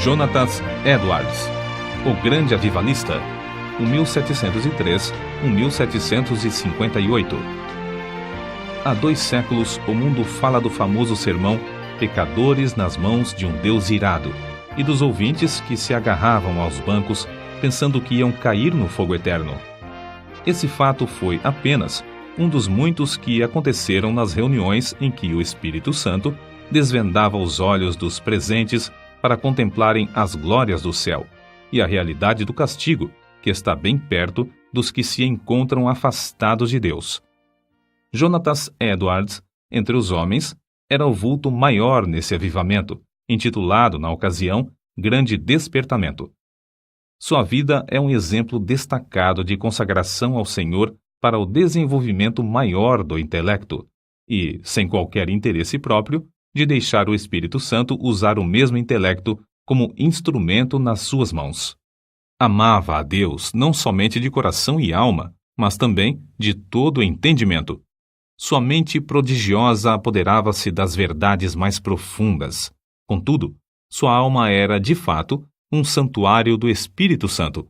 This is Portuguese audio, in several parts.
Jonathan Edwards, o grande avivalista, 1703-1758. Há 2 séculos, o mundo fala do famoso sermão Pecadores nas mãos de um Deus irado, e dos ouvintes que se agarravam aos bancos pensando que iam cair no fogo eterno. Esse fato foi apenas um dos muitos que aconteceram nas reuniões em que o Espírito Santo desvendava os olhos dos presentes para contemplarem as glórias do céu e a realidade do castigo, que está bem perto dos que se encontram afastados de Deus. Jonathan Edwards, entre os homens, era o vulto maior nesse avivamento, intitulado, na ocasião, Grande Despertamento. Sua vida é um exemplo destacado de consagração ao Senhor para o desenvolvimento maior do intelecto e, sem qualquer interesse próprio, de deixar o Espírito Santo usar o mesmo intelecto como instrumento nas suas mãos. Amava a Deus não somente de coração e alma, mas também de todo o entendimento. Sua mente prodigiosa apoderava-se das verdades mais profundas. Contudo, sua alma era, de fato, um santuário do Espírito Santo.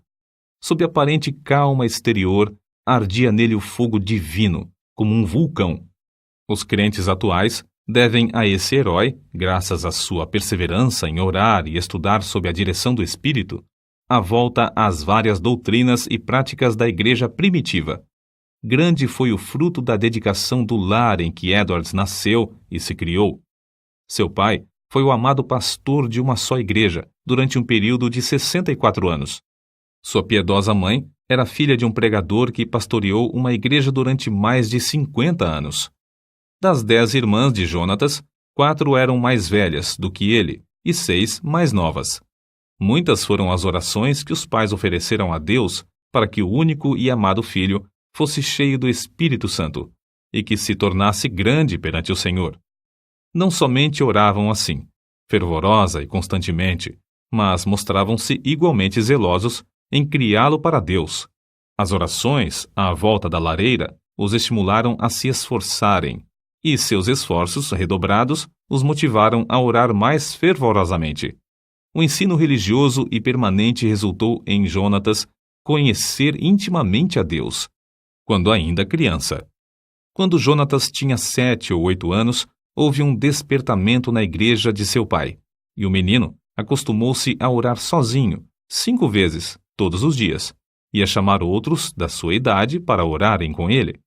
Sob aparente calma exterior, ardia nele o fogo divino, como um vulcão. Os crentes atuais devem a esse herói, graças à sua perseverança em orar e estudar sob a direção do Espírito, a volta às várias doutrinas e práticas da igreja primitiva. Grande foi o fruto da dedicação do lar em que Edwards nasceu e se criou. Seu pai foi o amado pastor de uma só igreja durante um período de 64 anos. Sua piedosa mãe era filha de um pregador que pastoreou uma igreja durante mais de 50 anos. Das 10 irmãs de Jonatas, 4 eram mais velhas do que ele e 6 mais novas. Muitas foram as orações que os pais ofereceram a Deus para que o único e amado filho fosse cheio do Espírito Santo e que se tornasse grande perante o Senhor. Não somente oravam assim, fervorosa e constantemente, mas mostravam-se igualmente zelosos em criá-lo para Deus. As orações, à volta da lareira, os estimularam a se esforçarem, e seus esforços redobrados os motivaram a orar mais fervorosamente. O ensino religioso e permanente resultou em Jonatas conhecer intimamente a Deus, quando ainda criança. Quando Jonatas tinha 7 ou 8 anos, houve um despertamento na igreja de seu pai, e o menino acostumou-se a orar sozinho, 5 vezes, todos os dias, e a chamar outros da sua idade para orarem com ele.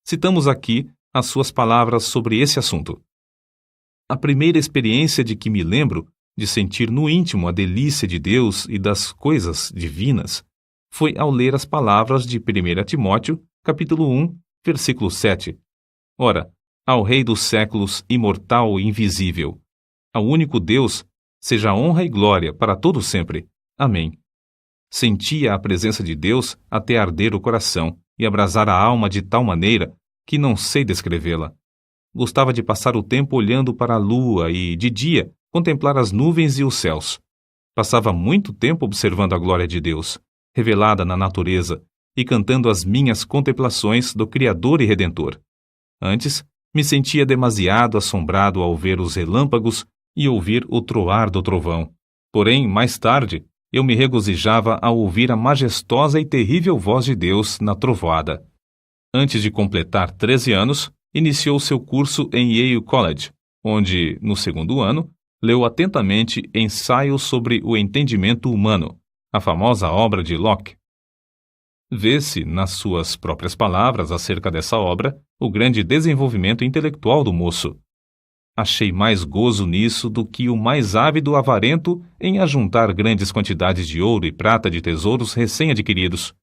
Citamos aqui as suas palavras sobre esse assunto. A primeira experiência de que me lembro de sentir no íntimo a delícia de Deus e das coisas divinas foi ao ler as palavras de 1 Timóteo, capítulo 1, versículo 7. Ora, ao Rei dos séculos, imortal e invisível, ao único Deus, seja honra e glória para todo sempre. Amém. Sentia a presença de Deus até arder o coração e abrasar a alma de tal maneira que não sei descrevê-la. Gostava de passar o tempo olhando para a lua e, de dia, contemplar as nuvens e os céus. Passava muito tempo observando a glória de Deus, revelada na natureza, e cantando as minhas contemplações do Criador e Redentor. Antes, me sentia demasiado assombrado ao ver os relâmpagos e ouvir o troar do trovão. Porém, mais tarde, eu me regozijava ao ouvir a majestosa e terrível voz de Deus na trovoada. Antes de completar 13 anos, iniciou seu curso em Yale College, onde, no 2º ano, leu atentamente Ensaio sobre o Entendimento Humano, a famosa obra de Locke. Vê-se, nas suas próprias palavras acerca dessa obra, o grande desenvolvimento intelectual do moço. Achei mais gozo nisso do que o mais ávido avarento em ajuntar grandes quantidades de ouro e prata de tesouros recém-adquiridos.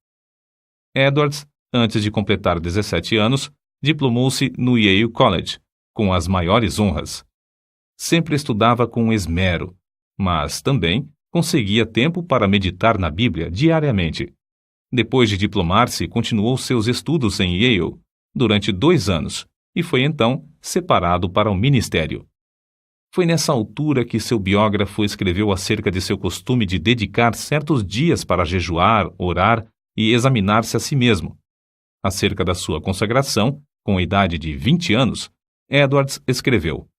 Edwards, antes de completar 17 anos, diplomou-se no Yale College, com as maiores honras. Sempre estudava com esmero, mas também conseguia tempo para meditar na Bíblia diariamente. Depois de diplomar-se, continuou seus estudos em Yale durante 2 anos e foi então separado para o ministério. Foi nessa altura que seu biógrafo escreveu acerca de seu costume de dedicar certos dias para jejuar, orar e examinar-se a si mesmo. Acerca da sua consagração, com a idade de 20 anos, Edwards escreveu: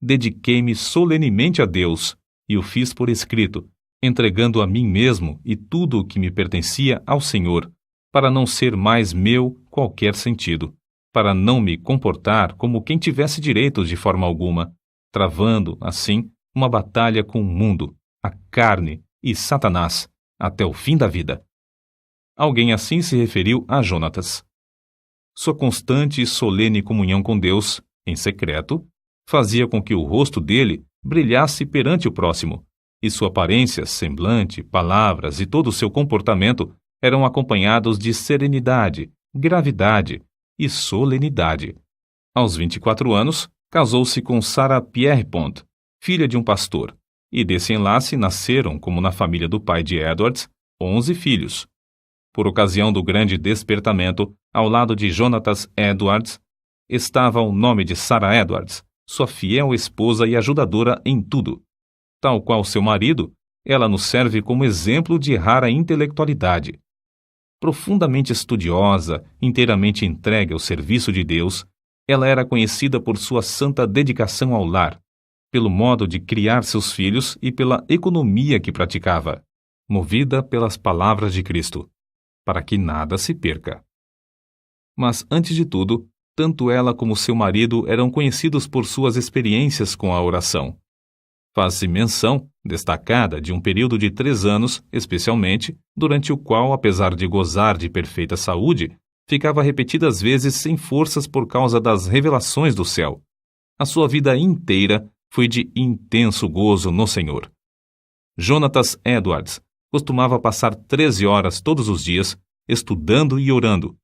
Dediquei-me solenemente a Deus, e o fiz por escrito, entregando a mim mesmo e tudo o que me pertencia ao Senhor, para não ser mais meu qualquer sentido, para não me comportar como quem tivesse direitos de forma alguma, travando, assim, uma batalha com o mundo, a carne e Satanás, até o fim da vida. Alguém assim se referiu a Jonatas. Sua constante e solene comunhão com Deus, em secreto, fazia com que o rosto dele brilhasse perante o próximo, e sua aparência, semblante, palavras e todo o seu comportamento eram acompanhados de serenidade, gravidade e solenidade. Aos 24 anos, casou-se com Sarah Pierrepont, filha de um pastor, e desse enlace nasceram, como na família do pai de Edwards, 11 filhos. Por ocasião do grande despertamento, ao lado de Jonatas Edwards, estava o nome de Sarah Edwards, sua fiel esposa e ajudadora em tudo. Tal qual seu marido, ela nos serve como exemplo de rara intelectualidade. Profundamente estudiosa, inteiramente entregue ao serviço de Deus, ela era conhecida por sua santa dedicação ao lar, pelo modo de criar seus filhos e pela economia que praticava, movida pelas palavras de Cristo, para que nada se perca. Mas, antes de tudo, tanto ela como seu marido eram conhecidos por suas experiências com a oração. Faz-se menção, destacada, de um período de 3 anos, especialmente, durante o qual, apesar de gozar de perfeita saúde, ficava repetidas vezes sem forças por causa das revelações do céu. A sua vida inteira foi de intenso gozo no Senhor. Jonatas Edwards costumava passar 13 horas todos os dias, estudando e orando.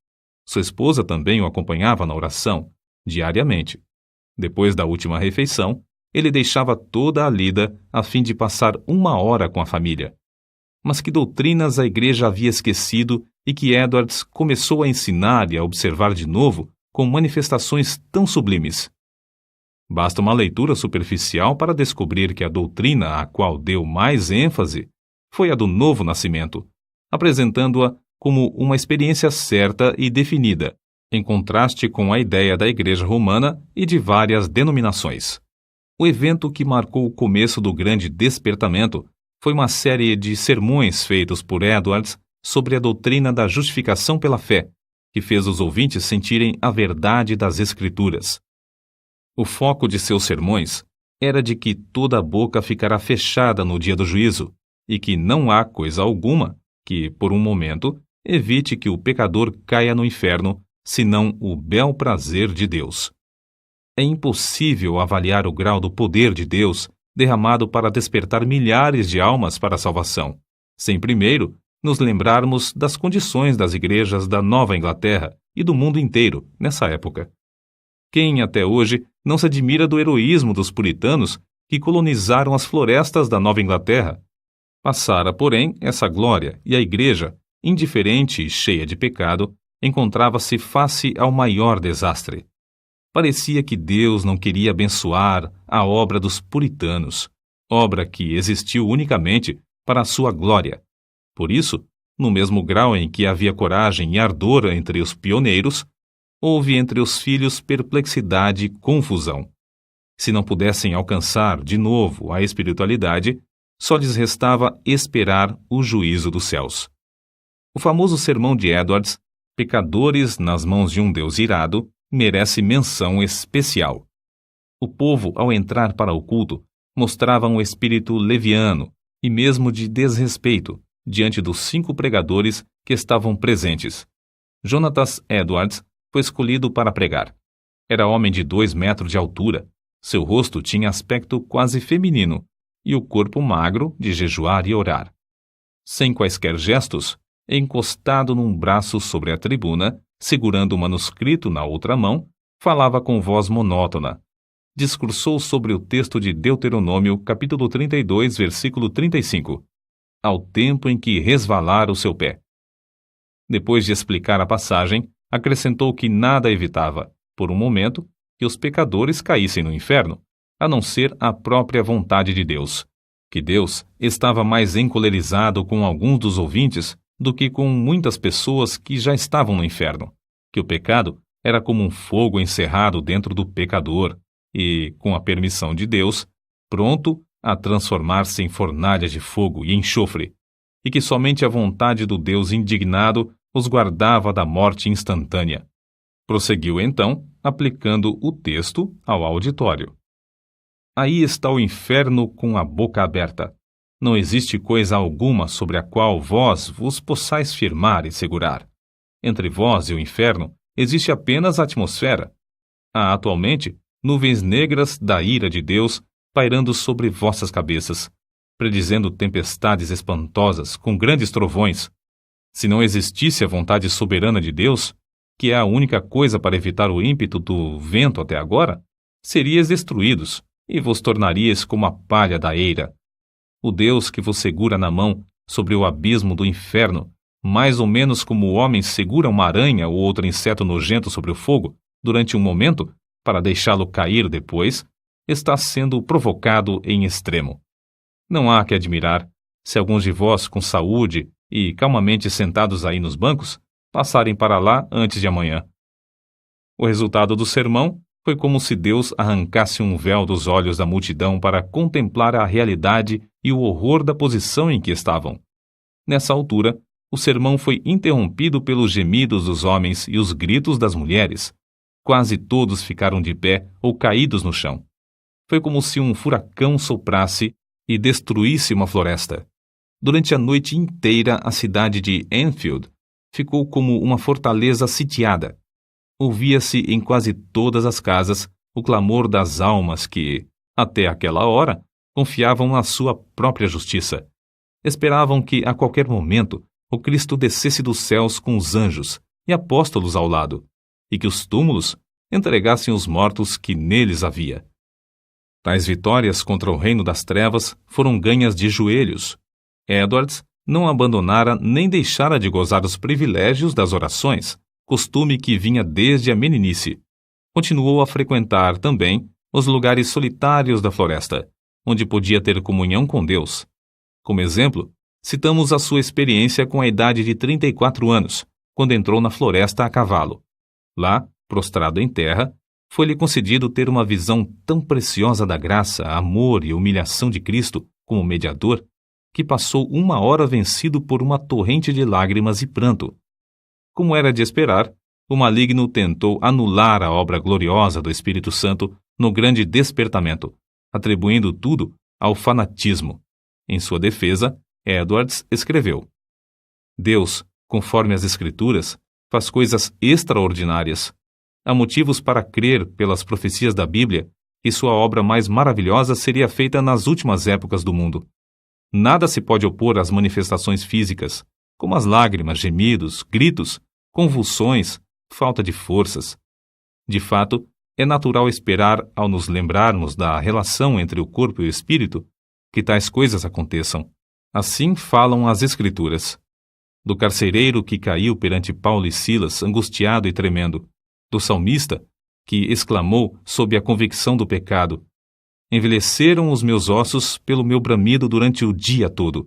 Sua esposa também o acompanhava na oração, diariamente. Depois da última refeição, ele deixava toda a lida a fim de passar 1 hora com a família. Mas que doutrinas a igreja havia esquecido e que Edwards começou a ensinar e a observar de novo com manifestações tão sublimes? Basta uma leitura superficial para descobrir que a doutrina a qual deu mais ênfase foi a do novo nascimento, apresentando-a como uma experiência certa e definida, em contraste com a ideia da Igreja Romana e de várias denominações. O evento que marcou o começo do grande despertamento foi uma série de sermões feitos por Edwards sobre a doutrina da justificação pela fé, que fez os ouvintes sentirem a verdade das Escrituras. O foco de seus sermões era de que toda a boca ficará fechada no dia do juízo, e que não há coisa alguma que, por um momento, evite que o pecador caia no inferno, senão o bel prazer de Deus. É impossível avaliar o grau do poder de Deus derramado para despertar milhares de almas para a salvação, sem primeiro nos lembrarmos das condições das igrejas da Nova Inglaterra e do mundo inteiro nessa época. Quem até hoje não se admira do heroísmo dos puritanos que colonizaram as florestas da Nova Inglaterra? Passara, porém, essa glória e a igreja, indiferente e cheia de pecado, encontrava-se face ao maior desastre. Parecia que Deus não queria abençoar a obra dos puritanos, obra que existiu unicamente para a sua glória. Por isso, no mesmo grau em que havia coragem e ardor entre os pioneiros, houve entre os filhos perplexidade e confusão. Se não pudessem alcançar de novo a espiritualidade, só lhes restava esperar o juízo dos céus. O famoso sermão de Edwards, Pecadores nas mãos de um Deus irado, merece menção especial. O povo, ao entrar para o culto, mostrava um espírito leviano e mesmo de desrespeito diante dos 5 pregadores que estavam presentes. Jonatas Edwards foi escolhido para pregar. Era homem de 2 metros de altura, seu rosto tinha aspecto quase feminino e o corpo magro de jejuar e orar. Sem quaisquer gestos, encostado num braço sobre a tribuna, segurando o manuscrito na outra mão, falava com voz monótona. Discursou sobre o texto de Deuteronômio, capítulo 32, versículo 35, ao tempo em que resvalar o seu pé. Depois de explicar a passagem, acrescentou que nada evitava, por um momento, que os pecadores caíssem no inferno, a não ser a própria vontade de Deus, que Deus estava mais encolerizado com alguns dos ouvintes do que com muitas pessoas que já estavam no inferno, que o pecado era como um fogo encerrado dentro do pecador e, com a permissão de Deus, pronto a transformar-se em fornalhas de fogo e enxofre, e que somente a vontade do Deus indignado os guardava da morte instantânea. Prosseguiu então, aplicando o texto ao auditório. Aí está o inferno com a boca aberta. Não existe coisa alguma sobre a qual vós vos possais firmar e segurar. Entre vós e o inferno existe apenas a atmosfera. Há atualmente nuvens negras da ira de Deus pairando sobre vossas cabeças, predizendo tempestades espantosas com grandes trovões. Se não existisse a vontade soberana de Deus, que é a única coisa para evitar o ímpeto do vento até agora, seríeis destruídos e vos tornaríeis como a palha da eira. O Deus que vos segura na mão sobre o abismo do inferno, mais ou menos como o homem segura uma aranha ou outro inseto nojento sobre o fogo durante um momento para deixá-lo cair depois, está sendo provocado em extremo. Não há que admirar se alguns de vós com saúde e calmamente sentados aí nos bancos passarem para lá antes de amanhã. O resultado do sermão foi como se Deus arrancasse um véu dos olhos da multidão para contemplar a realidade e o horror da posição em que estavam. Nessa altura, o sermão foi interrompido pelos gemidos dos homens e os gritos das mulheres. Quase todos ficaram de pé ou caídos no chão. Foi como se um furacão soprasse e destruísse uma floresta. Durante a noite inteira, a cidade de Enfield ficou como uma fortaleza sitiada. Ouvia-se em quase todas as casas o clamor das almas que, até aquela hora, confiavam na sua própria justiça. Esperavam que, a qualquer momento, o Cristo descesse dos céus com os anjos e apóstolos ao lado, e que os túmulos entregassem os mortos que neles havia. Tais vitórias contra o reino das trevas foram ganhas de joelhos. Edwards não abandonara nem deixara de gozar os privilégios das orações, costume que vinha desde a meninice. Continuou a frequentar também os lugares solitários da floresta, onde podia ter comunhão com Deus. Como exemplo, citamos a sua experiência com a idade de 34 anos, quando entrou na floresta a cavalo. Lá, prostrado em terra, foi-lhe concedido ter uma visão tão preciosa da graça, amor e humilhação de Cristo como mediador, que passou 1 hora vencido por uma torrente de lágrimas e pranto. Como era de esperar, o maligno tentou anular a obra gloriosa do Espírito Santo no grande despertamento, atribuindo tudo ao fanatismo. Em sua defesa, Edwards escreveu: Deus, conforme as Escrituras, faz coisas extraordinárias. Há motivos para crer, pelas profecias da Bíblia, que sua obra mais maravilhosa seria feita nas últimas épocas do mundo. Nada se pode opor às manifestações físicas, como as lágrimas, gemidos, gritos, convulsões, falta de forças. De fato, é natural esperar, ao nos lembrarmos da relação entre o corpo e o espírito, que tais coisas aconteçam. Assim falam as Escrituras. Do carcereiro que caiu perante Paulo e Silas, angustiado e tremendo. Do salmista, que exclamou sob a convicção do pecado: envelheceram os meus ossos pelo meu bramido durante o dia todo.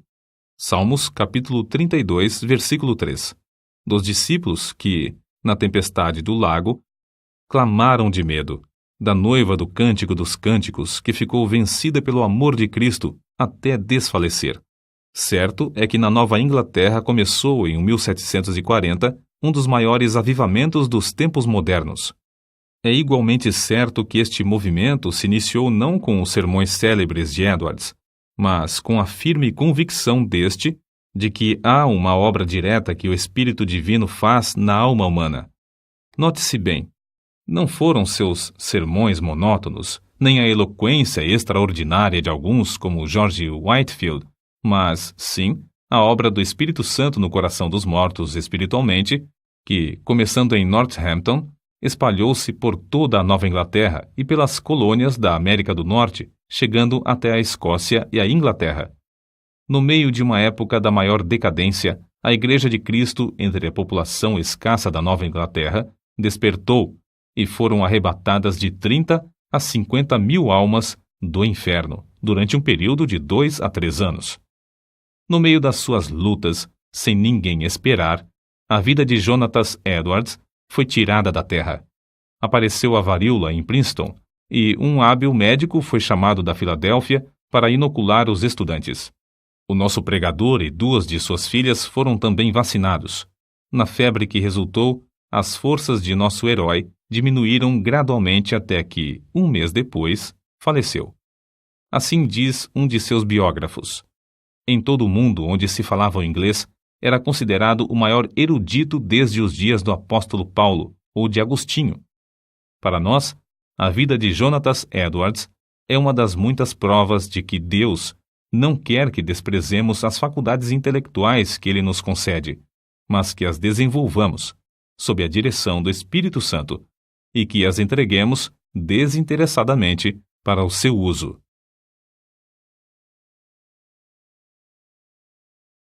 Salmos, capítulo 32, versículo 3. Dos discípulos que, na tempestade do lago, clamaram de medo. Da noiva do Cântico dos Cânticos, que ficou vencida pelo amor de Cristo até desfalecer. Certo é que na Nova Inglaterra começou, em 1740, um dos maiores avivamentos dos tempos modernos. É igualmente certo que este movimento se iniciou não com os sermões célebres de Edwards, mas com a firme convicção deste de que há uma obra direta que o Espírito Divino faz na alma humana. Note-se bem, não foram seus sermões monótonos, nem a eloquência extraordinária de alguns como George Whitefield, mas, sim, a obra do Espírito Santo no coração dos mortos espiritualmente, que, começando em Northampton, espalhou-se por toda a Nova Inglaterra e pelas colônias da América do Norte, chegando até a Escócia e a Inglaterra. No meio de uma época da maior decadência, a Igreja de Cristo, entre a população escassa da Nova Inglaterra, despertou e foram arrebatadas de 30 a 50 mil almas do inferno, durante um período de 2 a 3 anos. No meio das suas lutas, sem ninguém esperar, a vida de Jonathan Edwards foi tirada da terra. Apareceu a varíola em Princeton, e um hábil médico foi chamado da Filadélfia para inocular os estudantes. O nosso pregador e 2 de suas filhas foram também vacinados. Na febre que resultou, as forças de nosso herói diminuíram gradualmente até que, um mês depois, faleceu. Assim diz um de seus biógrafos. Em todo o mundo onde se falava o inglês, era considerado o maior erudito desde os dias do apóstolo Paulo ou de Agostinho. Para nós, a vida de Jonathan Edwards é uma das muitas provas de que Deus não quer que desprezemos as faculdades intelectuais que Ele nos concede, mas que as desenvolvamos, sob a direção do Espírito Santo, e que as entreguemos desinteressadamente para o seu uso.